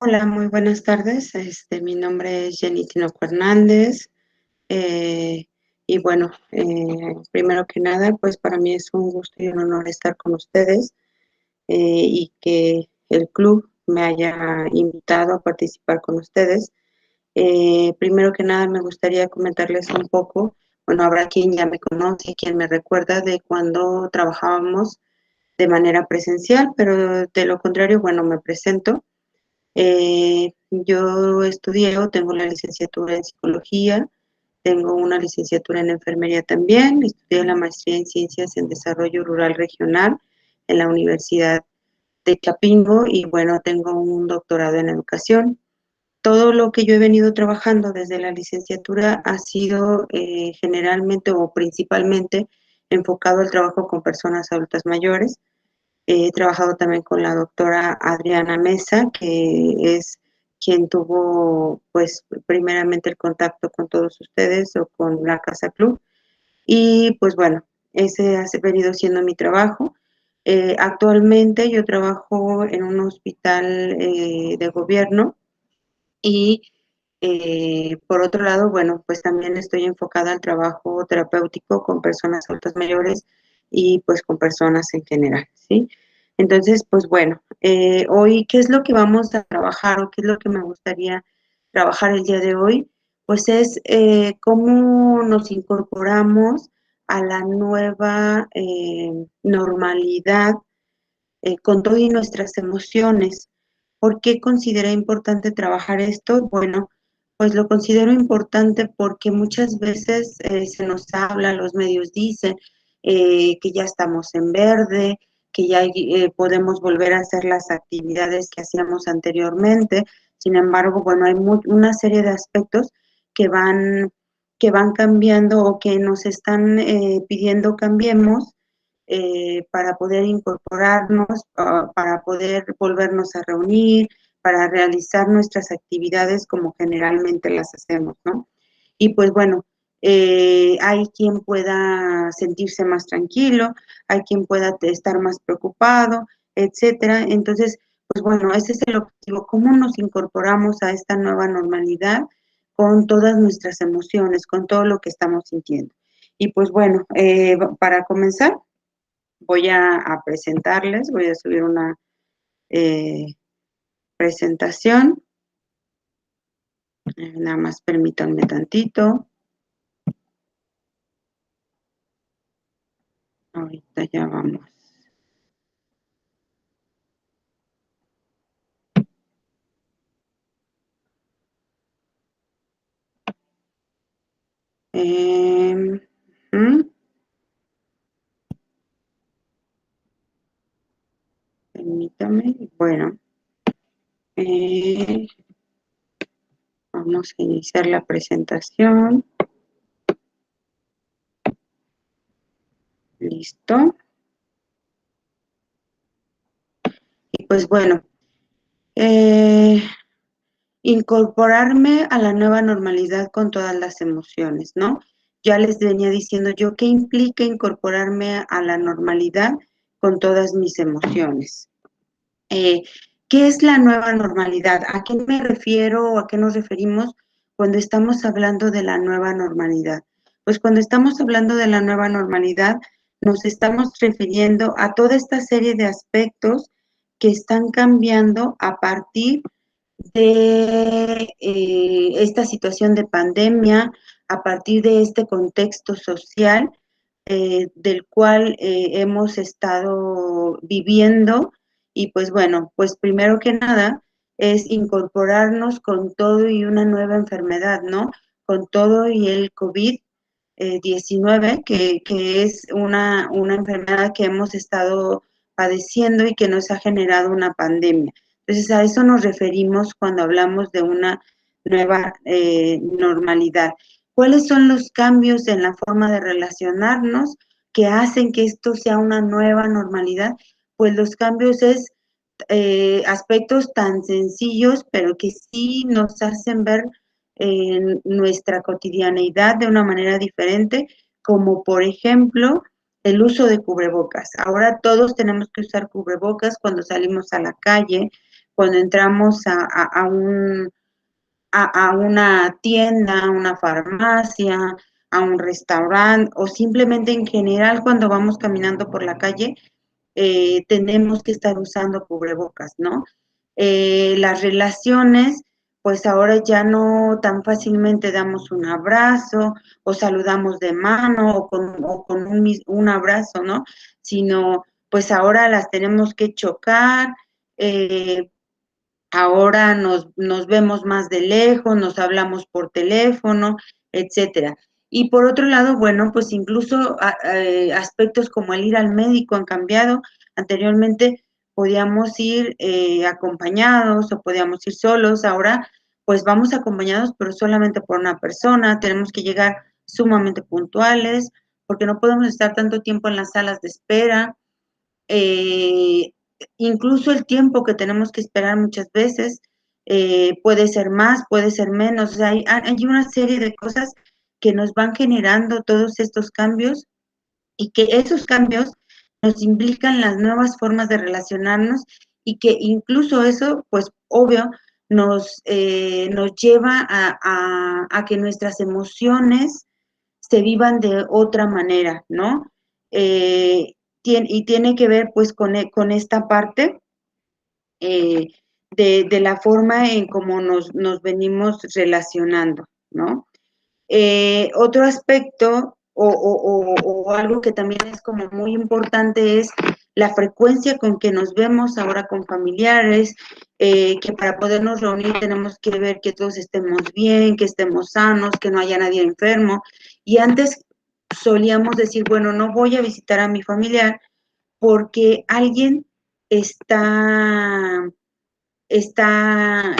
Hola, muy buenas tardes. Mi nombre es Jenny Tinoco Hernández. eh, y bueno, primero que nada, pues para mí es un gusto y un honor estar con ustedes y que el club me haya invitado a participar con ustedes. Primero que nada, me gustaría comentarles un poco, bueno, habrá quien ya me conoce, quien me recuerda de cuando trabajábamos de manera presencial, pero de lo contrario, bueno, me presento. Yo estudié o tengo la licenciatura en psicología, tengo una licenciatura en enfermería también, estudié la maestría en ciencias en desarrollo rural regional en la Universidad de Chapingo y bueno, tengo un doctorado en educación. Todo lo que yo he venido trabajando desde la licenciatura ha sido generalmente o principalmente enfocado al trabajo con personas adultas mayores. He trabajado también con la doctora Adriana Mesa, que es quien tuvo, pues, primeramente el contacto con todos ustedes o con la Casa Club. Y pues bueno, ese ha venido siendo mi trabajo. Actualmente yo trabajo en un hospital de gobierno y por otro lado, bueno, pues también estoy enfocada al trabajo terapéutico con personas adultas mayores y pues con personas en general, ¿sí? Entonces, pues bueno, hoy, ¿qué es lo que vamos a trabajar o qué es lo que me gustaría trabajar el día de hoy? Pues es cómo nos incorporamos a la nueva normalidad con todo y nuestras emociones. ¿Por qué considera importante trabajar esto? Bueno, pues lo considero importante porque muchas veces se nos habla, los medios dicen que ya estamos en verde, que ya podemos volver a hacer las actividades que hacíamos anteriormente. Sin embargo, bueno, hay una serie de aspectos que que van cambiando o que nos están pidiendo cambiemos para poder incorporarnos, para poder volvernos a reunir, para realizar nuestras actividades como generalmente las hacemos, ¿no? Y pues bueno, hay quien pueda sentirse más tranquilo, hay quien pueda estar más preocupado, etcétera. Entonces, pues bueno, ese es el objetivo, cómo nos incorporamos a esta nueva normalidad con todas nuestras emociones, con todo lo que estamos sintiendo. Y pues bueno, para comenzar, voy a presentarles, voy a subir una eh, presentación. Nada más permítanme tantito. Ahorita ya vamos. Eh, Permítame. Bueno, eh, vamos a iniciar la presentación. Listo. Y pues bueno, eh, incorporarme a la nueva normalidad con todas las emociones, ¿no? Ya les venía diciendo yo qué implica incorporarme a la normalidad con todas mis emociones. Eh, ¿Qué es la nueva normalidad? ¿A qué me refiero o a qué nos referimos cuando estamos hablando de la nueva normalidad? Pues cuando estamos hablando de la nueva normalidad, nos estamos refiriendo a toda esta serie de aspectos que están cambiando a partir de esta situación de pandemia, a partir de este contexto social del cual hemos estado viviendo. Y pues bueno, pues primero que nada es incorporarnos con todo y una nueva enfermedad, ¿no? Con todo y el COVID-19, que es una enfermedad que hemos estado padeciendo y que nos ha generado una pandemia. Entonces, a eso nos referimos cuando hablamos de una nueva normalidad. ¿Cuáles son los cambios en la forma de relacionarnos que hacen que esto sea una nueva normalidad? Pues los cambios es aspectos tan sencillos, pero que sí nos hacen ver nuestra cotidianeidad de una manera diferente, como por ejemplo el uso de cubrebocas. Ahora todos tenemos que usar cubrebocas cuando salimos a la calle, cuando entramos a una tienda, a una farmacia, a un restaurante o simplemente en general cuando vamos caminando por la calle, tenemos que estar usando cubrebocas, ¿no? Las relaciones, pues ahora ya no tan fácilmente damos un abrazo o saludamos de mano o con un abrazo, ¿no? Sino, pues ahora las tenemos que chocar, ahora nos vemos más de lejos, nos hablamos por teléfono, etcétera. Y por otro lado, bueno, pues incluso aspectos como el ir al médico han cambiado. Anteriormente podíamos ir acompañados o podíamos ir solos. Ahora, pues vamos acompañados, pero solamente por una persona. Tenemos que llegar sumamente puntuales porque no podemos estar tanto tiempo en las salas de espera. Eh, Incluso el tiempo que tenemos que esperar muchas veces puede ser más, puede ser menos. O sea, hay una serie de cosas que nos van generando todos estos cambios y que esos cambios nos implican las nuevas formas de relacionarnos y que incluso eso, pues obvio, nos lleva a que nuestras emociones se vivan de otra manera, ¿no? Eh, y tiene que ver pues con esta parte eh, de la forma en cómo nos venimos relacionando, ¿no? Otro aspecto o algo que también es como muy importante es la frecuencia con que nos vemos ahora con familiares, que para podernos reunir tenemos que ver que todos estemos bien, que estemos sanos, que no haya nadie enfermo. Y antes solíamos decir, bueno, no voy a visitar a mi familiar porque alguien está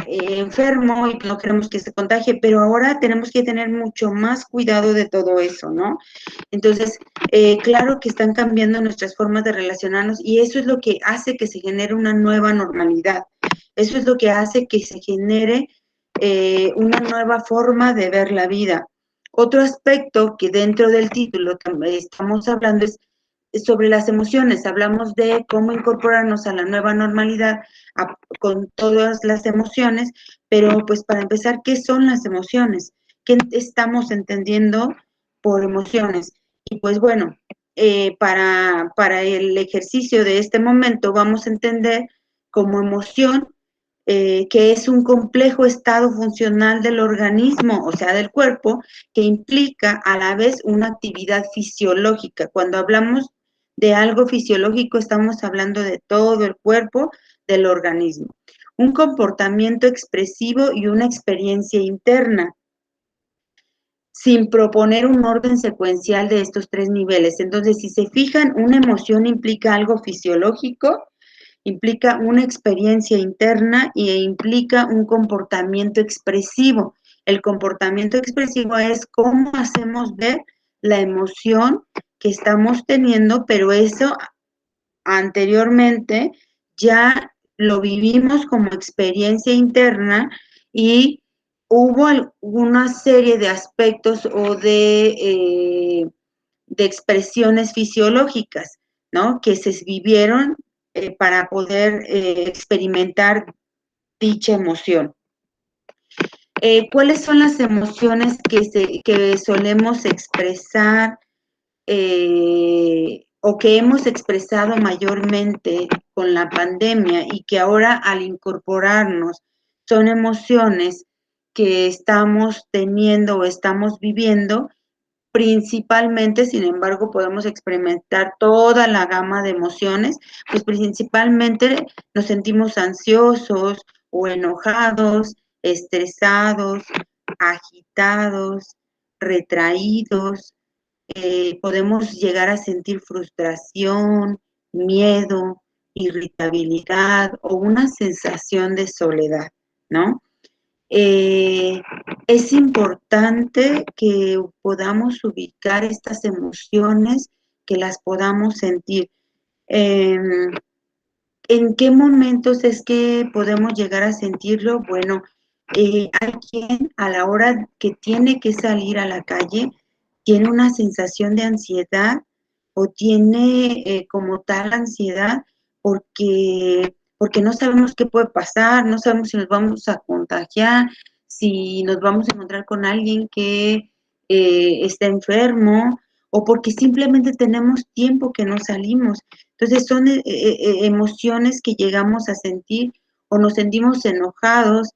enfermo y no queremos que se contagie, pero ahora tenemos que tener mucho más cuidado de todo eso, ¿no? Entonces, claro que están cambiando nuestras formas de relacionarnos y eso es lo que hace que se genere una nueva normalidad. Eso es lo que hace que se genere una nueva forma de ver la vida. Otro aspecto que dentro del título estamos hablando es sobre las emociones. Hablamos de cómo incorporarnos a la nueva normalidad con todas las emociones, pero pues para empezar, ¿qué son las emociones? ¿Qué estamos entendiendo por emociones? Y pues bueno, para el ejercicio de este momento vamos a entender como emoción que es un complejo estado funcional del organismo, o sea, del cuerpo, que implica a la vez una actividad fisiológica. Cuando hablamos de algo fisiológico, estamos hablando de todo el cuerpo del organismo. Un comportamiento expresivo y una experiencia interna, sin proponer un orden secuencial de estos tres niveles. Entonces, si se fijan, una emoción implica algo fisiológico, implica una experiencia interna e implica un comportamiento expresivo. El comportamiento expresivo es cómo hacemos ver la emoción que estamos teniendo, pero eso anteriormente ya lo vivimos como experiencia interna y hubo una serie de aspectos o de expresiones fisiológicas, ¿no? Que se vivieron para poder experimentar dicha emoción. ¿Cuáles son las emociones que solemos expresar o que hemos expresado mayormente con la pandemia y que ahora al incorporarnos son emociones que estamos teniendo o estamos viviendo? Principalmente, sin embargo, podemos experimentar toda la gama de emociones, pues principalmente nos sentimos ansiosos o enojados, estresados, agitados, retraídos, podemos llegar a sentir frustración, miedo, irritabilidad o una sensación de soledad, ¿no? Eh, es importante que podamos ubicar estas emociones, que las podamos sentir. Eh, ¿En qué momentos es que podemos llegar a sentirlo? Bueno, hay quien a la hora que tiene que salir a la calle tiene una sensación de ansiedad o tiene como tal ansiedad porque porque no sabemos qué puede pasar, no sabemos si nos vamos a contagiar, si nos vamos a encontrar con alguien que está enfermo, o porque simplemente tenemos tiempo que no salimos. Entonces son emociones que llegamos a sentir o nos sentimos enojados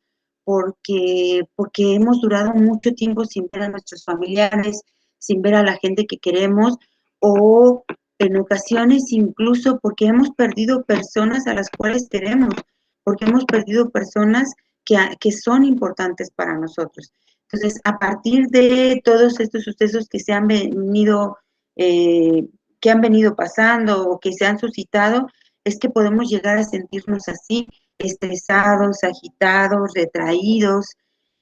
porque hemos durado mucho tiempo sin ver a nuestros familiares, sin ver a la gente que queremos, o en ocasiones incluso porque hemos perdido personas a las cuales queremos, porque hemos perdido personas que son importantes para nosotros. Entonces, a partir de todos estos sucesos que se han venido, que han venido pasando o que se han suscitado, es que podemos llegar a sentirnos así, estresados, agitados, retraídos.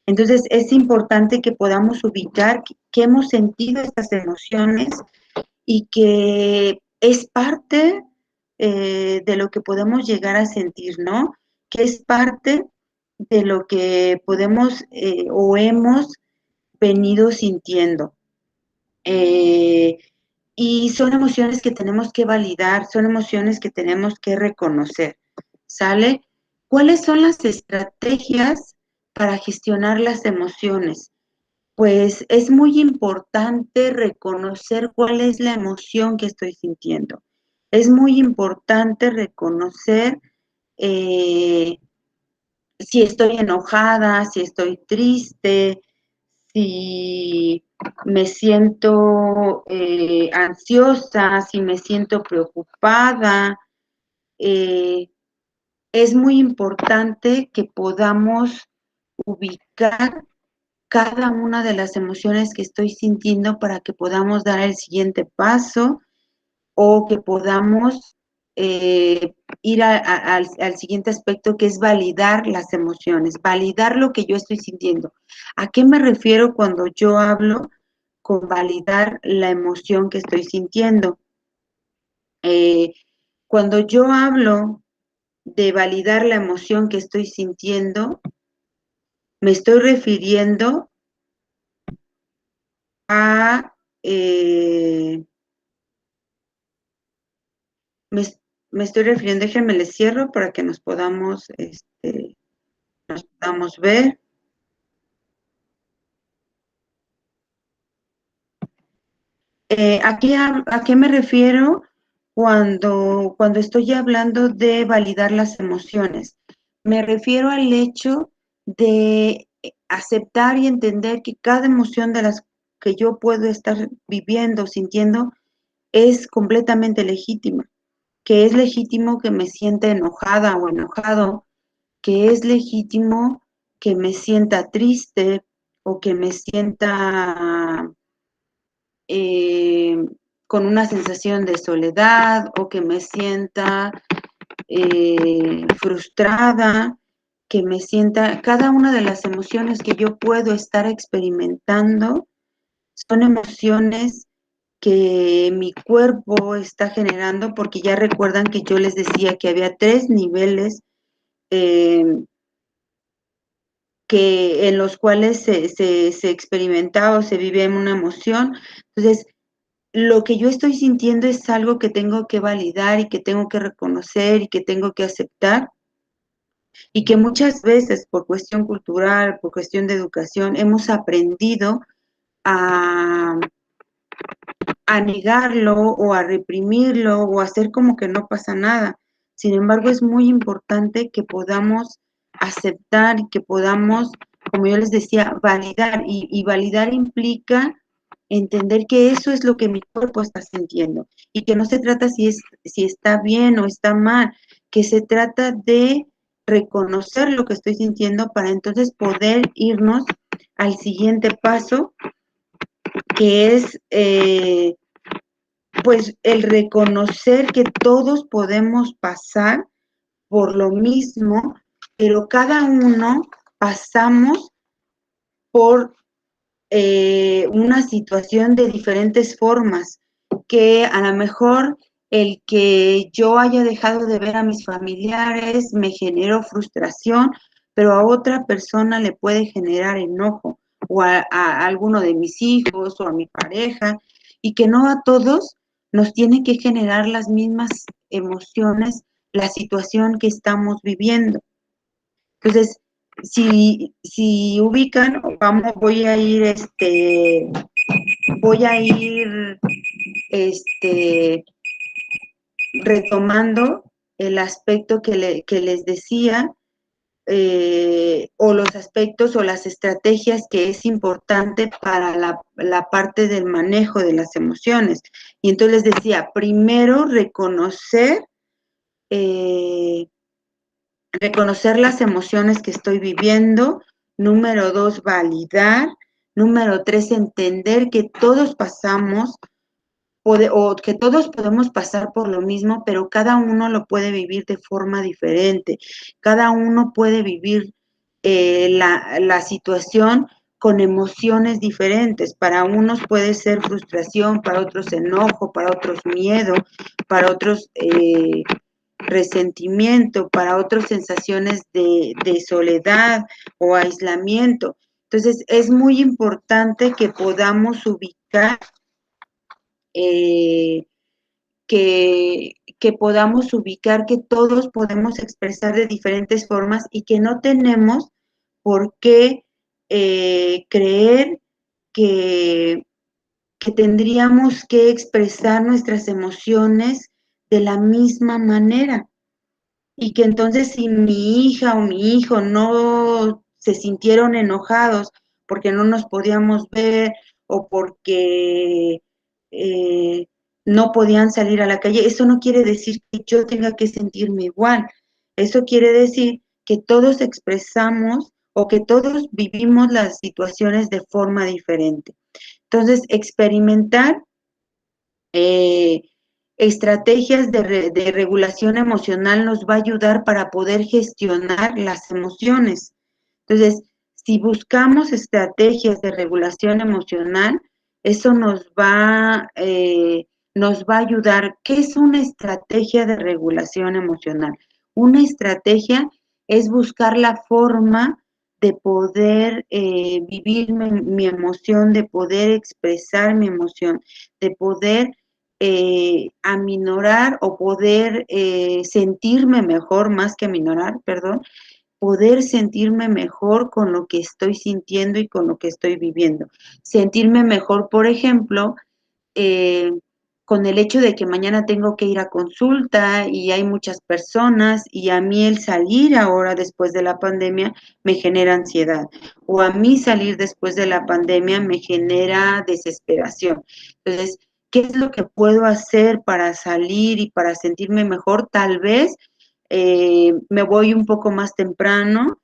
Entonces, es importante que podamos ubicar que hemos sentido estas emociones y que es parte de lo que podemos llegar a sentir, ¿no? Que es parte de lo que podemos o hemos venido sintiendo. Eh, y son emociones que tenemos que validar, son emociones que tenemos que reconocer, ¿sale? ¿Cuáles son las estrategias para gestionar las emociones? Pues es muy importante reconocer cuál es la emoción que estoy sintiendo. Es muy importante reconocer eh, si estoy enojada, si estoy triste, si me siento ansiosa, si me siento preocupada. Eh, es muy importante que podamos ubicar cada una de las emociones que estoy sintiendo para que podamos dar el siguiente paso o que podamos ir al siguiente aspecto, que es validar las emociones, validar lo que yo estoy sintiendo. ¿A qué me refiero cuando yo hablo con validar la emoción que estoy sintiendo? Eh, cuando yo hablo de validar la emoción que estoy sintiendo, me estoy refiriendo a me, me estoy refiriendo, déjenme les cierro para que nos podamos ver. ¿A qué me refiero cuando estoy hablando de validar las emociones? Me refiero al hecho de aceptar y entender que cada emoción de las que yo puedo estar viviendo, sintiendo, es completamente legítima, que es legítimo que me sienta enojada o enojado, que es legítimo que me sienta triste o que me sienta eh, con una sensación de soledad o que me sienta frustrada, que me sienta, cada una de las emociones que yo puedo estar experimentando son emociones que mi cuerpo está generando, porque ya recuerdan que yo les decía que había 3 niveles eh, en los cuales se experimentaba o se vivía una emoción. Entonces, lo que yo estoy sintiendo es algo que tengo que validar y que tengo que reconocer y que tengo que aceptar, y que muchas veces por cuestión cultural, por cuestión de educación, hemos aprendido a, a negarlo o a reprimirlo o a hacer como que no pasa nada. Sin embargo, es muy importante que podamos aceptar y que podamos, como yo les decía, validar. Y validar implica entender que eso es lo que mi cuerpo está sintiendo y que no se trata si está bien o está mal, que se trata de reconocer lo que estoy sintiendo para entonces poder irnos al siguiente paso, que es pues el reconocer que todos podemos pasar por lo mismo, pero cada uno pasamos por una situación de diferentes formas, que a lo mejor el que yo haya dejado de ver a mis familiares me generó frustración, pero a otra persona le puede generar enojo, o a alguno de mis hijos, o a mi pareja, y que no a todos nos tiene que generar las mismas emociones, la situación que estamos viviendo. Entonces, si ubican, voy a ir retomando el aspecto que les decía, o los aspectos o las estrategias que es importante para la parte del manejo de las emociones. Y entonces les decía, primero reconocer las emociones que estoy viviendo. Número 2, validar. Número 3, entender que todos pasamos o que todos podemos pasar por lo mismo, pero cada uno lo puede vivir de forma diferente. Cada uno puede vivir la situación con emociones diferentes. Para unos puede ser frustración, para otros enojo, para otros miedo, para otros resentimiento, para otros sensaciones de soledad o aislamiento. Entonces, es muy importante que podamos ubicar eh, que podamos ubicar que todos podemos expresar de diferentes formas y que no tenemos por qué creer que, que tendríamos que expresar nuestras emociones de la misma manera. Y que entonces si mi hija o mi hijo no se sintieron enojados porque no nos podíamos ver o porque eh, no podían salir a la calle, eso no quiere decir que yo tenga que sentirme igual. Eso quiere decir que todos expresamos o que todos vivimos las situaciones de forma diferente. Entonces, experimentar eh, estrategias de regulación emocional nos va a ayudar para poder gestionar las emociones. Entonces, si buscamos estrategias de regulación emocional, eso nos va a ayudar. ¿Qué es una estrategia de regulación emocional? Una estrategia es buscar la forma de poder vivir mi emoción, de poder expresar mi emoción, de poder aminorar o poder sentirme mejor, más que aminorar, perdón, poder sentirme mejor con lo que estoy sintiendo y con lo que estoy viviendo. Sentirme mejor, por ejemplo, eh, con el hecho de que mañana tengo que ir a consulta y hay muchas personas y a mí el salir ahora después de la pandemia me genera ansiedad o a mí salir después de la pandemia me genera desesperación. Entonces, ¿qué es lo que puedo hacer para salir y para sentirme mejor? Tal vez me voy un poco más temprano,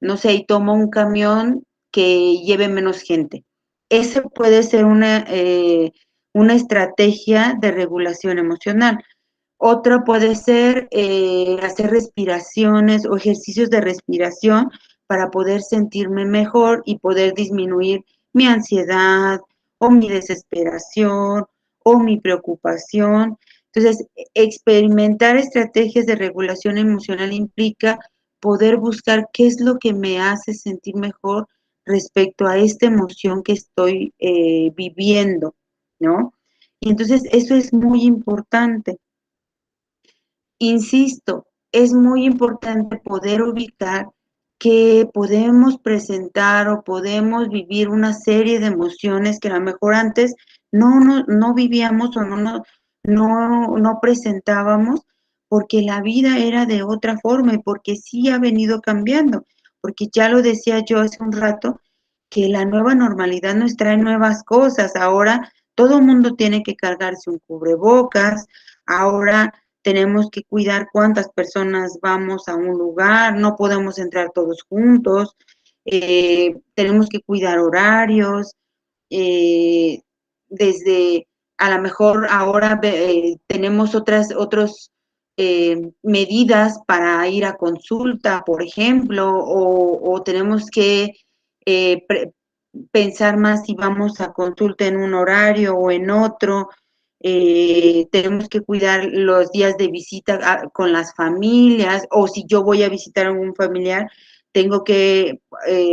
no sé, y tomo un camión que lleve menos gente. Esa puede ser una estrategia de regulación emocional. Otra puede ser hacer respiraciones o ejercicios de respiración para poder sentirme mejor y poder disminuir mi ansiedad o mi desesperación o mi preocupación. Entonces, experimentar estrategias de regulación emocional implica poder buscar qué es lo que me hace sentir mejor respecto a esta emoción que estoy viviendo, ¿no? Y entonces eso es muy importante. Insisto, es muy importante poder ubicar que podemos presentar o podemos vivir una serie de emociones que a lo mejor antes no vivíamos o no presentábamos porque la vida era de otra forma y porque sí ha venido cambiando, porque ya lo decía yo hace un rato, que la nueva normalidad nos trae nuevas cosas. Ahora todo el mundo tiene que cargarse un cubrebocas, ahora tenemos que cuidar cuántas personas vamos a un lugar, no podemos entrar todos juntos, tenemos que cuidar horarios, eh, desde a lo mejor ahora tenemos otras medidas para ir a consulta, por ejemplo, o tenemos que eh, pre- pensar más si vamos a consulta en un horario o en otro. Tenemos que cuidar los días de visita con las familias o si yo voy a visitar a algún familiar, tengo que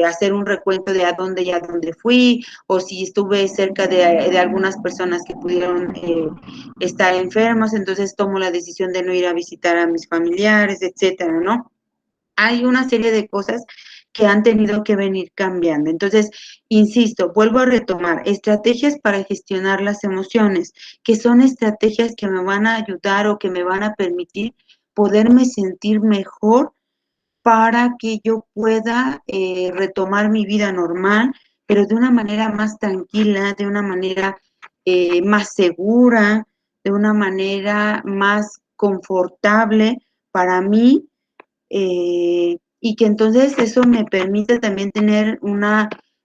hacer un recuento de a dónde y a dónde fui, o si estuve cerca de algunas personas que pudieron estar enfermas, entonces tomo la decisión de no ir a visitar a mis familiares, etcétera, ¿no? Hay una serie de cosas que han tenido que venir cambiando. Entonces, insisto, vuelvo a retomar, estrategias para gestionar las emociones, que son estrategias que me van a ayudar o que me van a permitir poderme sentir mejor para que yo pueda retomar mi vida normal, pero de una manera más tranquila, de una manera más segura, de una manera más confortable para mí, y que entonces eso me permite también tener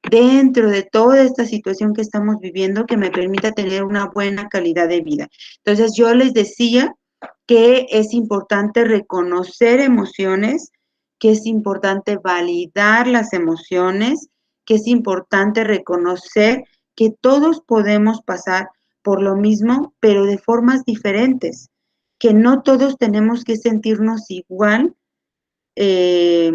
dentro de toda esta situación que estamos viviendo, que me permita tener una buena calidad de vida. Entonces yo les decía que es importante reconocer emociones, que es importante validar las emociones, que es importante reconocer que todos podemos pasar por lo mismo, pero de formas diferentes, que no todos tenemos que sentirnos igual eh,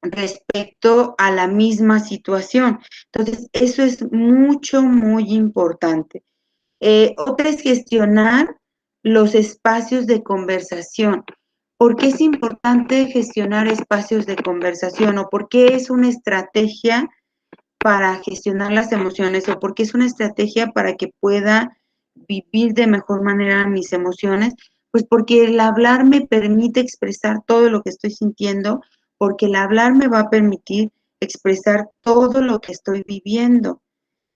respecto a la misma situación. Entonces, eso es muy importante. Otra es gestionar los espacios de conversación. ¿Por qué es importante gestionar espacios de conversación o por qué es una estrategia para gestionar las emociones o por qué es una estrategia para que pueda vivir de mejor manera mis emociones? Pues porque el hablar me permite expresar todo lo que estoy sintiendo, porque el hablar me va a permitir expresar todo lo que estoy viviendo.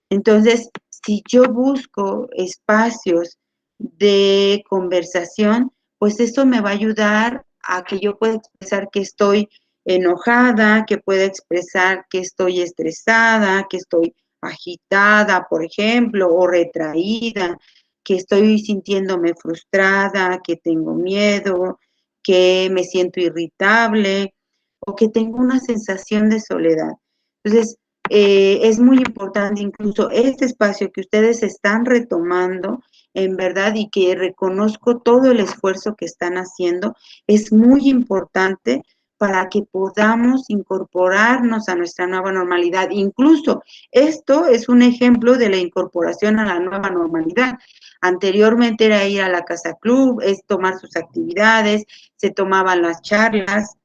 Entonces, si yo busco espacios de conversación, pues eso me va a ayudar a que yo pueda expresar que estoy enojada, que pueda expresar que estoy estresada, que estoy agitada, por ejemplo, o retraída, que estoy sintiéndome frustrada, que tengo miedo, que me siento irritable o que tengo una sensación de soledad. Entonces, es muy importante incluso este espacio que ustedes están retomando, en verdad, y que reconozco todo el esfuerzo que están haciendo, es muy importante para que podamos incorporarnos a nuestra nueva normalidad. Incluso esto es un ejemplo de la incorporación a la nueva normalidad. Anteriormente era ir a la casa club, es tomar sus actividades, se tomaban las charlas,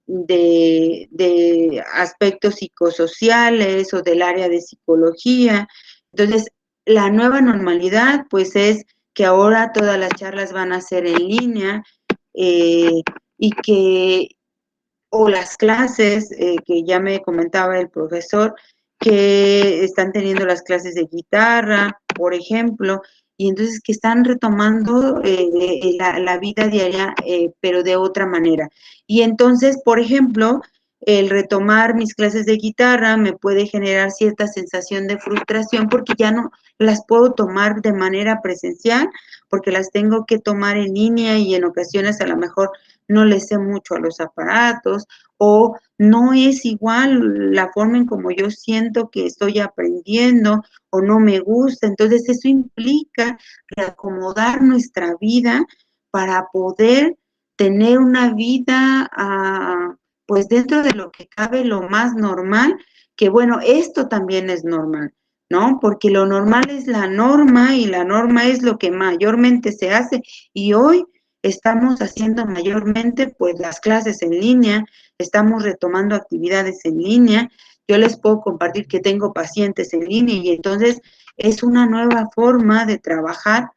de aspectos psicosociales o del área de psicología. Entonces, la nueva normalidad, pues es que ahora todas las charlas van a ser en línea eh, y que, o las clases, que ya me comentaba el profesor, que están teniendo las clases de guitarra, por ejemplo, y entonces que están retomando la vida diaria, pero de otra manera. Y entonces, por ejemplo, el retomar mis clases de guitarra me puede generar cierta sensación de frustración porque ya no las puedo tomar de manera presencial, porque las tengo que tomar en línea y en ocasiones a lo mejor no le sé mucho a los aparatos o no es igual la forma en como yo siento que estoy aprendiendo o no me gusta. Entonces eso implica reacomodar nuestra vida para poder tener una vida pues dentro de lo que cabe lo más normal, que bueno, esto también es normal, ¿no? Porque lo normal es la norma y la norma es lo que mayormente se hace y hoy estamos haciendo mayormente pues las clases en línea, estamos retomando actividades en línea. Yo les puedo compartir que tengo pacientes en línea y entonces es una nueva forma de trabajar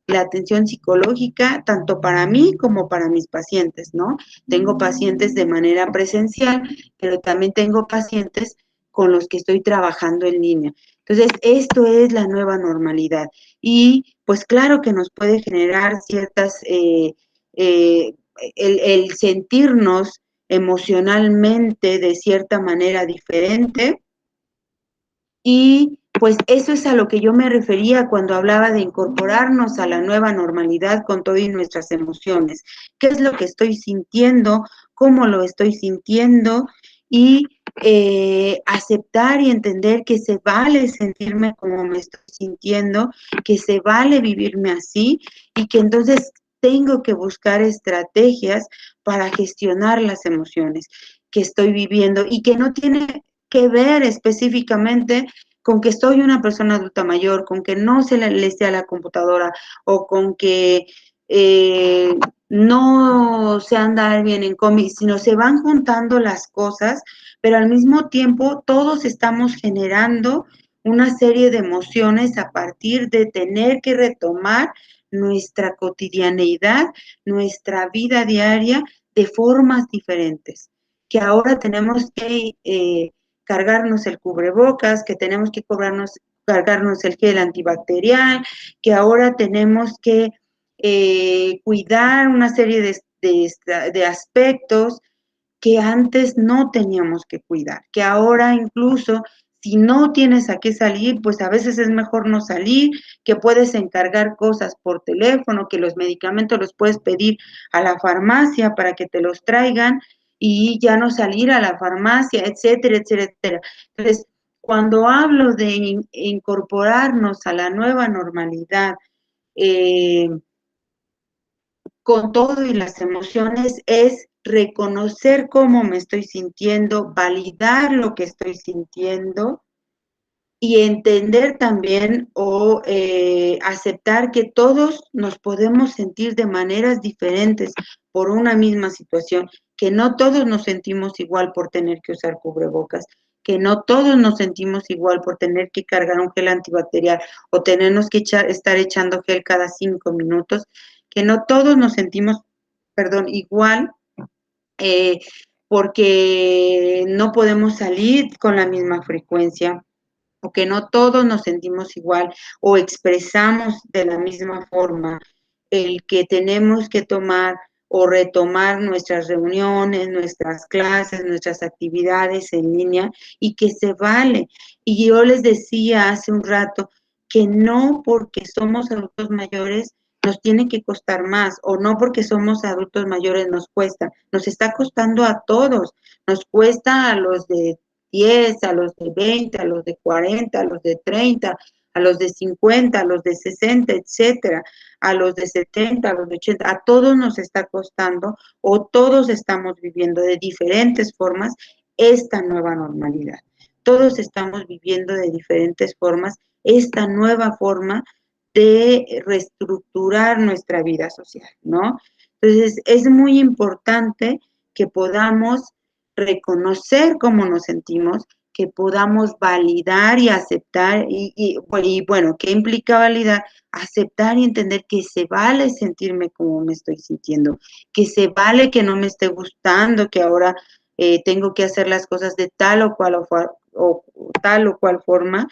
la atención psicológica tanto para mí como para mis pacientes, ¿no? Tengo pacientes de manera presencial, pero también tengo pacientes con los que estoy trabajando en línea. Entonces, esto es la nueva normalidad. Y pues claro que nos puede generar ciertas, el sentirnos emocionalmente de cierta manera diferente. Y pues eso es a lo que yo me refería cuando hablaba de incorporarnos a la nueva normalidad con todas nuestras emociones. ¿Qué es lo que estoy sintiendo? ¿Cómo lo estoy sintiendo? Y aceptar y entender que se vale sentirme como me estoy sintiendo, que se vale vivirme así y que entonces tengo que buscar estrategias para gestionar las emociones que estoy viviendo y que no tiene que ver específicamente con que soy una persona adulta mayor, con que no se le esté a la computadora o con que no se anda bien en cómics, sino se van juntando las cosas, pero al mismo tiempo todos estamos generando una serie de emociones a partir de tener que retomar nuestra cotidianeidad, nuestra vida diaria de formas diferentes, que ahora tenemos que cargarnos el cubrebocas, que tenemos que cargarnos el gel antibacterial, que ahora tenemos que cuidar una serie de aspectos que antes no teníamos que cuidar, que ahora incluso si no tienes a qué salir, pues a veces es mejor no salir, que puedes encargar cosas por teléfono, que los medicamentos los puedes pedir a la farmacia para que te los traigan y ya no salir a la farmacia, etcétera, etcétera, etcétera. Entonces, cuando hablo de incorporarnos a la nueva normalidad, eh, con todo y las emociones es reconocer cómo me estoy sintiendo, validar lo que estoy sintiendo y entender también o aceptar que todos nos podemos sentir de maneras diferentes por una misma situación, que no todos nos sentimos igual por tener que usar cubrebocas, que no todos nos sentimos igual por tener que cargar un gel antibacterial o tenernos que estar echando gel cada 5 minutos, que no todos nos sentimos, perdón, igual eh, porque no podemos salir con la misma frecuencia o que no todos nos sentimos igual o expresamos de la misma forma el que tenemos que tomar o retomar nuestras reuniones, nuestras clases, nuestras actividades en línea y que se vale. Y yo les decía hace un rato que no porque somos adultos mayores nos tiene que costar más o no porque somos adultos mayores nos cuesta, nos está costando a todos, nos cuesta a los de 10, a los de 20, a los de 40, a los de 30, a los de 50, a los de 60, etcétera, a los de 70, a los de 80, a todos nos está costando o todos estamos viviendo de diferentes formas esta nueva normalidad. Todos estamos viviendo de diferentes formas esta nueva forma de reestructurar nuestra vida social, ¿no? Entonces, es muy importante que podamos reconocer cómo nos sentimos, que podamos validar y aceptar, y bueno, ¿qué implica validar? Aceptar y entender que se vale sentirme como me estoy sintiendo, que se vale que no me esté gustando, que ahora tengo que hacer las cosas de tal o tal o cual forma.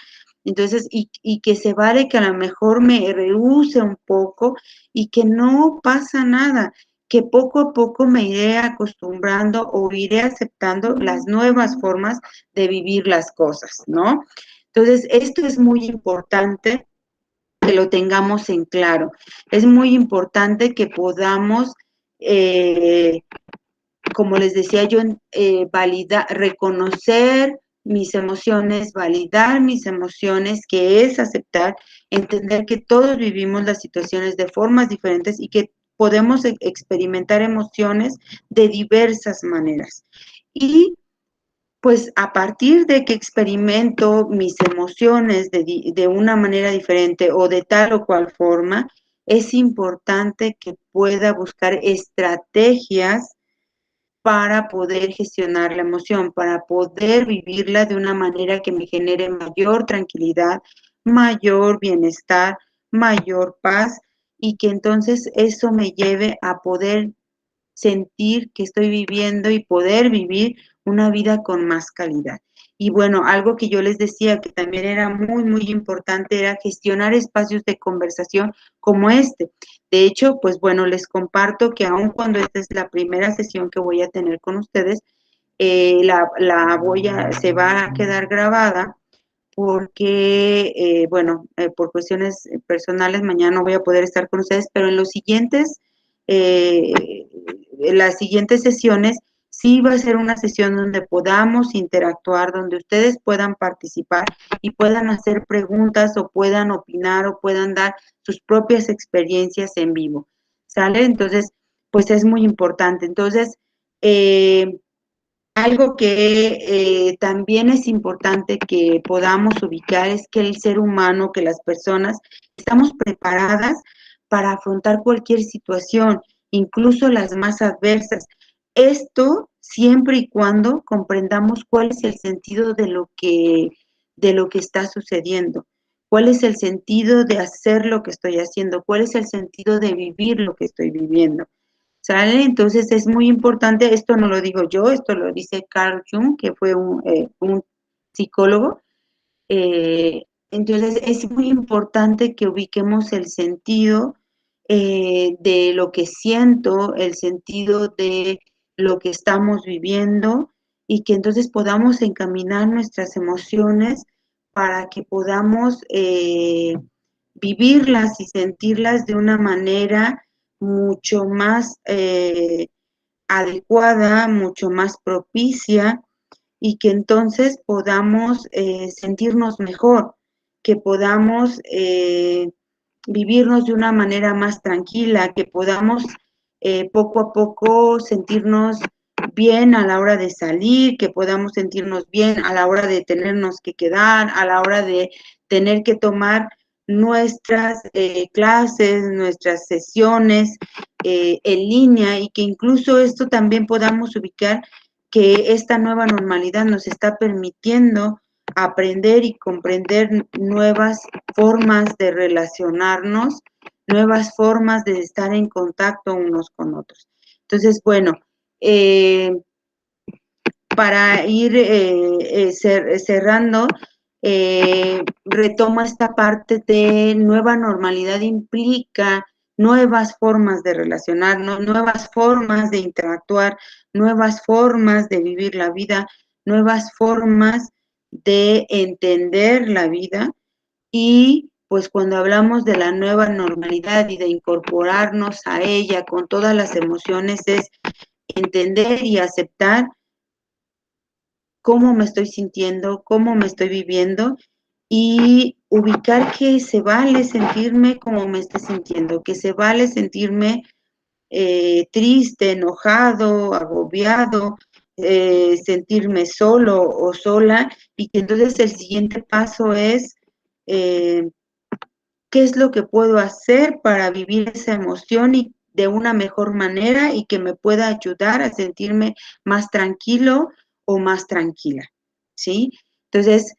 Entonces, y que se vale que a lo mejor me rehúse un poco y que no pasa nada, que poco a poco me iré acostumbrando o iré aceptando las nuevas formas de vivir las cosas, ¿no? Entonces, esto es muy importante que lo tengamos en claro. Es muy importante que podamos, eh, como les decía yo, validar, reconocer mis emociones, validar mis emociones, que es aceptar, entender que todos vivimos las situaciones de formas diferentes y que podemos experimentar emociones de diversas maneras. Y pues a partir de que experimento mis emociones de una manera diferente o de tal o cual forma, es importante que pueda buscar estrategias para poder gestionar la emoción, para poder vivirla de una manera que me genere mayor tranquilidad, mayor bienestar, mayor paz y que entonces eso me lleve a poder sentir que estoy viviendo y poder vivir una vida con más calidad. Y bueno, algo que yo les decía que también era muy, muy importante era gestionar espacios de conversación como este. De hecho, pues bueno, les comparto que aun cuando esta es la primera sesión que voy a tener con ustedes, se va a quedar grabada porque, por cuestiones personales, mañana no voy a poder estar con ustedes, pero en las siguientes sesiones, sí va a ser una sesión donde podamos interactuar, donde ustedes puedan participar y puedan hacer preguntas o puedan opinar o puedan dar sus propias experiencias en vivo. ¿sale? Entonces, pues es muy importante. Entonces, algo que también es importante que podamos ubicar es que el ser humano, que las personas, estamos preparadas para afrontar cualquier situación, incluso las más adversas. Esto siempre y cuando comprendamos cuál es el sentido de lo que está sucediendo, cuál es el sentido de hacer lo que estoy haciendo, cuál es el sentido de vivir lo que estoy viviendo. ¿Sale? Entonces es muy importante, esto no lo digo yo, esto lo dice Carl Jung, que fue un psicólogo. Entonces es muy importante que ubiquemos el sentido de lo que siento, el sentido de lo que estamos viviendo y que entonces podamos encaminar nuestras emociones para que podamos vivirlas y sentirlas de una manera mucho más adecuada, mucho más propicia y que entonces podamos sentirnos mejor, que podamos vivirnos de una manera más tranquila, que podamos poco a poco sentirnos bien a la hora de salir, que podamos sentirnos bien a la hora de tenernos que quedar, a la hora de tener que tomar nuestras clases, nuestras sesiones en línea y que incluso esto también podamos ubicar que esta nueva normalidad nos está permitiendo aprender y comprender nuevas formas de relacionarnos, nuevas formas de estar en contacto unos con otros. Entonces, bueno, para ir cerrando, retoma esta parte de nueva normalidad implica nuevas formas de relacionarnos, nuevas formas de interactuar, nuevas formas de vivir la vida, nuevas formas de entender la vida y pues cuando hablamos de la nueva normalidad y de incorporarnos a ella con todas las emociones es entender y aceptar cómo me estoy sintiendo, cómo me estoy viviendo y ubicar que se vale sentirme como me esté sintiendo, que se vale sentirme triste, enojado, agobiado, sentirme solo o sola y que entonces el siguiente paso es eh, qué es lo que puedo hacer para vivir esa emoción y de una mejor manera y que me pueda ayudar a sentirme más tranquilo o más tranquila, ¿sí? Entonces,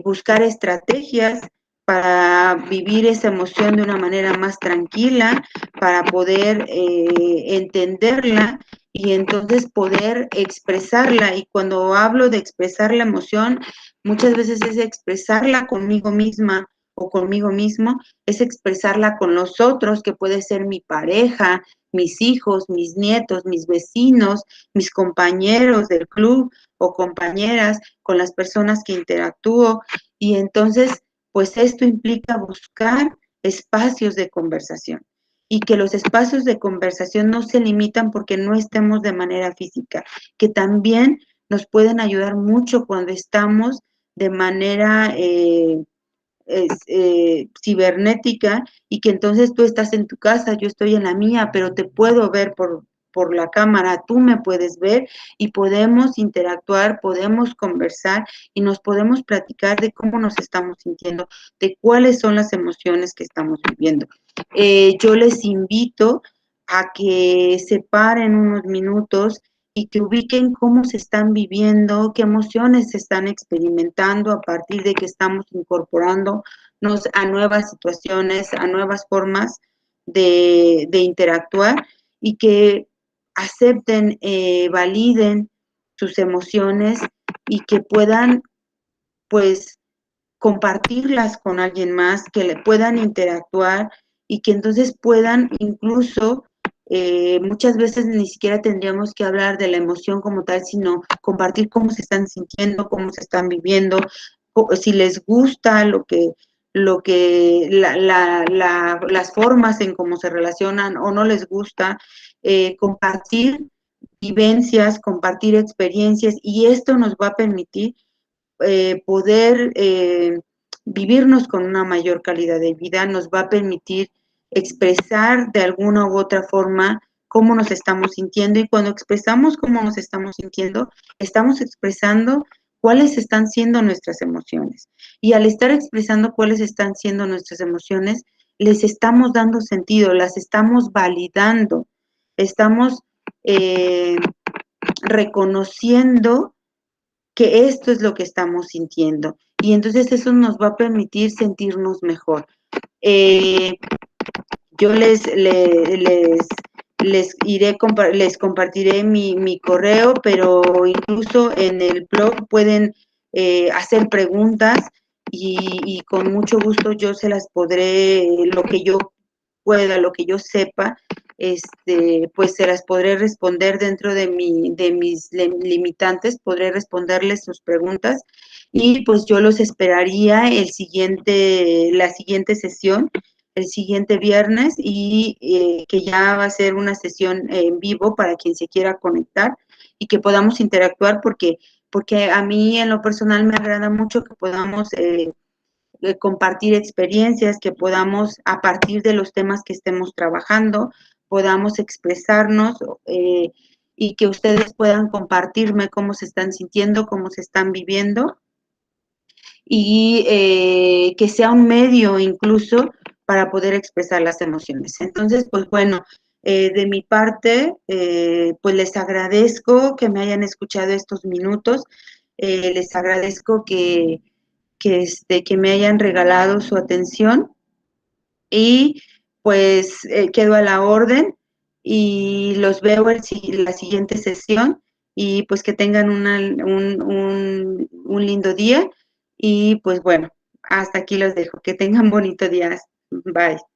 buscar estrategias para vivir esa emoción de una manera más tranquila, para poder entenderla y entonces poder expresarla. Y cuando hablo de expresar la emoción, muchas veces es expresarla conmigo misma o conmigo mismo, es expresarla con los otros, que puede ser mi pareja, mis hijos, mis nietos, mis vecinos, mis compañeros del club o compañeras, con las personas que interactúo. Y entonces, pues esto implica buscar espacios de conversación y que los espacios de conversación no se limitan porque no estemos de manera física, que también nos pueden ayudar mucho cuando estamos de manera cibernética y que entonces tú estás en tu casa, yo estoy en la mía, pero te puedo ver por la cámara, tú me puedes ver y podemos interactuar, podemos conversar y nos podemos platicar de cómo nos estamos sintiendo, de cuáles son las emociones que estamos viviendo. Yo les invito a que se paren unos minutos y que ubiquen cómo se están viviendo, qué emociones se están experimentando a partir de que estamos incorporándonos a nuevas situaciones, a nuevas formas de interactuar y que acepten, validen sus emociones y que puedan, pues, compartirlas con alguien más, que le puedan interactuar y que entonces puedan incluso, muchas veces ni siquiera tendríamos que hablar de la emoción como tal, sino compartir cómo se están sintiendo, cómo se están viviendo, si les gusta las formas en cómo se relacionan o no les gusta, compartir vivencias, compartir experiencias y esto nos va a permitir poder vivirnos con una mayor calidad de vida, nos va a permitir expresar de alguna u otra forma cómo nos estamos sintiendo, y cuando expresamos cómo nos estamos expresando cuáles están siendo nuestras emociones. Y al estar expresando cuáles están siendo nuestras emociones, les estamos dando sentido, las estamos validando, estamos eh, reconociendo que esto es lo que estamos sintiendo. Y entonces eso nos va a permitir sentirnos mejor. Eh, yo les compartiré mi correo, pero incluso en el blog pueden hacer preguntas, y con mucho gusto yo se las podré, lo que yo pueda, lo que yo sepa, pues se las podré responder dentro de mis limitantes, podré responderles sus preguntas, y pues yo los esperaría la siguiente sesión, el siguiente viernes, y que ya va a ser una sesión en vivo para quien se quiera conectar y que podamos interactuar, porque a mí en lo personal me agrada mucho que podamos compartir experiencias, que podamos, a partir de los temas que estemos trabajando, podamos expresarnos, y que ustedes puedan compartirme cómo se están sintiendo, cómo se están viviendo, y que sea un medio incluso para poder expresar las emociones. Entonces, pues bueno, de mi parte, pues les agradezco que me hayan escuchado estos minutos, les agradezco que me hayan regalado su atención, y pues quedo a la orden, y los veo la siguiente sesión, y pues que tengan un lindo día, y pues bueno, hasta aquí los dejo. Que tengan bonito día. Bye.